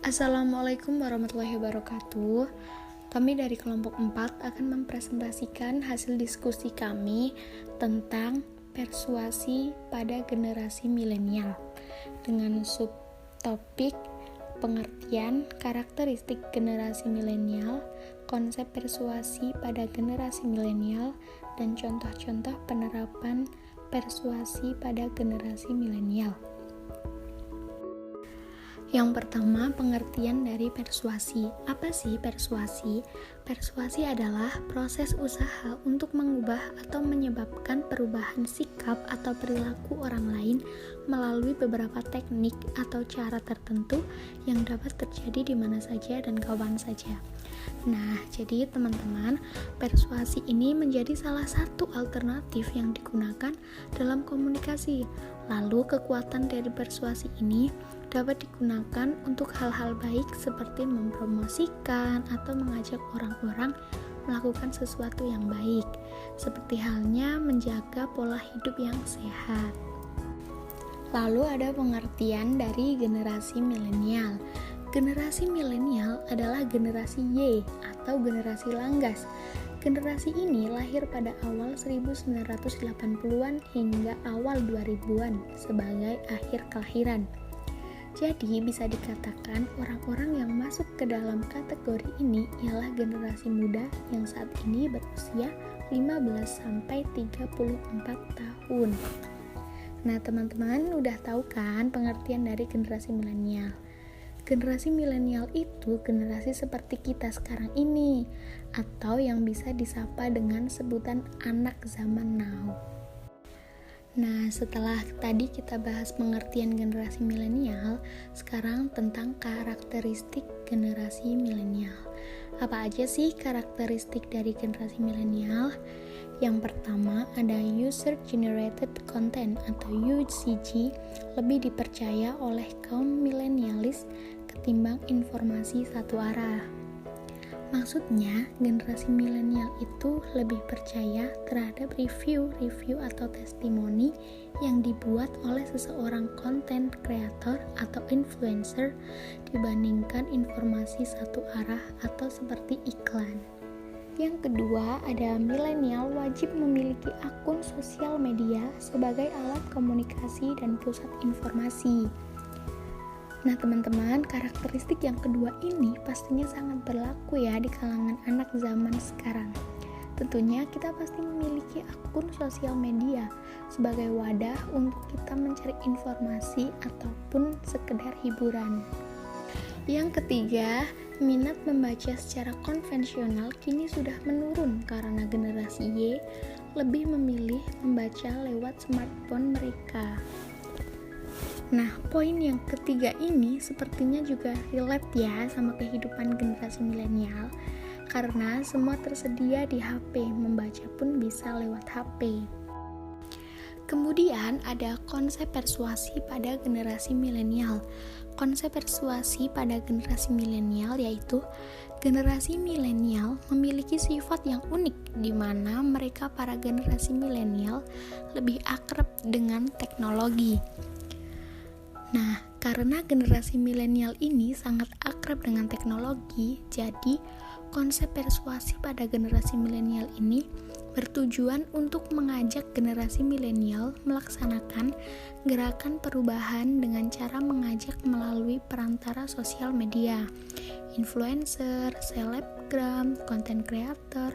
Assalamualaikum warahmatullahi wabarakatuh. Kami dari kelompok 4 akan mempresentasikan hasil diskusi kami tentang persuasi pada generasi milenial dengan subtopik pengertian karakteristik generasi milenial, konsep persuasi pada generasi milenial, dan contoh-contoh penerapan persuasi pada generasi milenial. Yang pertama, pengertian dari persuasi. Apa sih persuasi? Persuasi adalah proses usaha untuk mengubah atau menyebabkan perubahan sikap atau perilaku orang lain melalui beberapa teknik atau cara tertentu yang dapat terjadi di mana saja dan kapan saja. Nah, jadi teman-teman, persuasi ini menjadi salah satu alternatif yang digunakan dalam komunikasi. Lalu, kekuatan dari persuasi ini dapat digunakan untuk hal-hal baik seperti mempromosikan atau mengajak orang-orang melakukan sesuatu yang baik, seperti halnya menjaga pola hidup yang sehat. Lalu ada pengertian dari generasi milenial. Generasi milenial adalah generasi Y atau generasi langgas. Generasi ini lahir pada awal 1980-an hingga awal 2000-an sebagai akhir kelahiran. Jadi bisa dikatakan orang-orang yang masuk ke dalam kategori ini ialah generasi muda yang saat ini berusia 15-34 tahun. Nah, teman-teman udah tahu kan pengertian dari generasi milenial? Generasi milenial itu generasi seperti kita sekarang ini, atau yang bisa disapa dengan sebutan anak zaman now. Nah, setelah tadi kita bahas pengertian generasi milenial, sekarang tentang karakteristik generasi milenial. Apa aja sih karakteristik dari generasi milenial? Yang pertama ada user generated content atau UGC, lebih dipercaya oleh kaum milenialis ketimbang informasi satu arah. Maksudnya, generasi milenial itu lebih percaya terhadap review atau testimoni yang dibuat oleh seseorang content creator atau influencer dibandingkan informasi satu arah atau seperti iklan. Yang kedua, ada milenial wajib memiliki akun sosial media sebagai alat komunikasi dan pusat informasi. Nah teman-teman, karakteristik yang kedua ini pastinya sangat berlaku ya di kalangan anak zaman sekarang. Tentunya kita pasti memiliki akun sosial media sebagai wadah untuk kita mencari informasi ataupun sekedar hiburan. Yang ketiga, minat membaca secara konvensional kini sudah menurun karena generasi Y lebih memilih membaca lewat smartphone mereka. Nah, poin yang ketiga ini sepertinya juga relate ya sama kehidupan generasi milenial, karena semua tersedia di HP, membaca pun bisa lewat HP. Kemudian ada konsep persuasi pada generasi milenial. Konsep persuasi pada generasi milenial yaitu generasi milenial memiliki sifat yang unik di mana mereka para generasi milenial lebih akrab dengan teknologi. Nah, karena generasi milenial ini sangat akrab dengan teknologi, jadi konsep persuasi pada generasi milenial ini bertujuan untuk mengajak generasi milenial melaksanakan gerakan perubahan dengan cara mengajak melalui perantara sosial media. Influencer, selebgram, content creator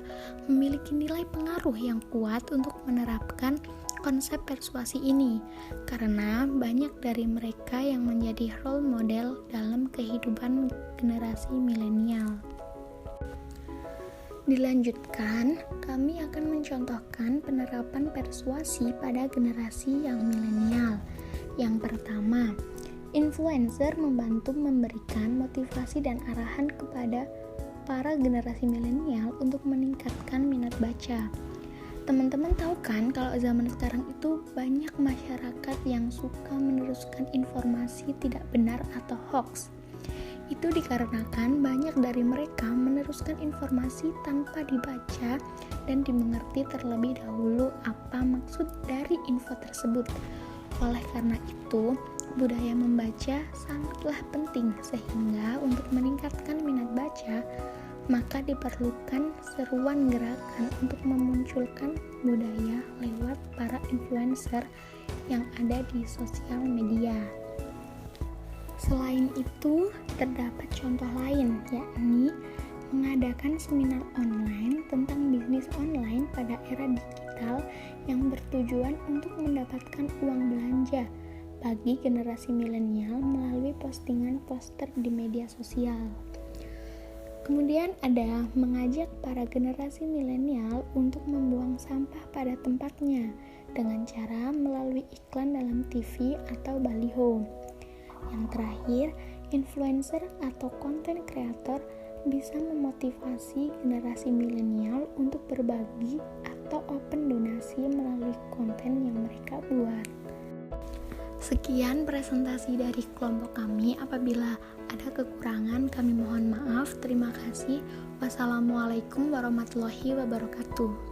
memiliki nilai pengaruh yang kuat untuk menerapkan konsep persuasi ini, karena banyak dari mereka yang menjadi role model dalam kehidupan generasi milenial. Dilanjutkan, kami akan mencontohkan penerapan persuasi pada generasi yang milenial. Yang pertama, influencer membantu memberikan motivasi dan arahan kepada para generasi milenial untuk meningkatkan minat baca. Teman-teman tahu kan kalau zaman sekarang itu banyak masyarakat yang suka meneruskan informasi tidak benar atau hoax. Itu dikarenakan banyak dari mereka meneruskan informasi tanpa dibaca dan dimengerti terlebih dahulu apa maksud dari info tersebut. Oleh karena itu, budaya membaca sangatlah penting, sehingga untuk meningkatkan minat baca, maka diperlukan seruan gerakan untuk memunculkan budaya lewat para influencer yang ada di sosial media. Selain itu, terdapat contoh lain, yakni mengadakan seminar online tentang bisnis online pada era digital yang bertujuan untuk mendapatkan uang belanja bagi generasi milenial melalui postingan poster di media sosial. Kemudian ada mengajak para generasi milenial untuk membuang sampah pada tempatnya dengan cara melalui iklan dalam TV atau baliho. Yang terakhir, influencer atau konten kreator bisa memotivasi generasi milenial untuk berbagi atau open donasi melalui konten yang mereka buat. Sekian presentasi dari kelompok kami. Apabila ada kekurangan, kami mohon maaf. Terima kasih. Wassalamualaikum warahmatullahi wabarakatuh.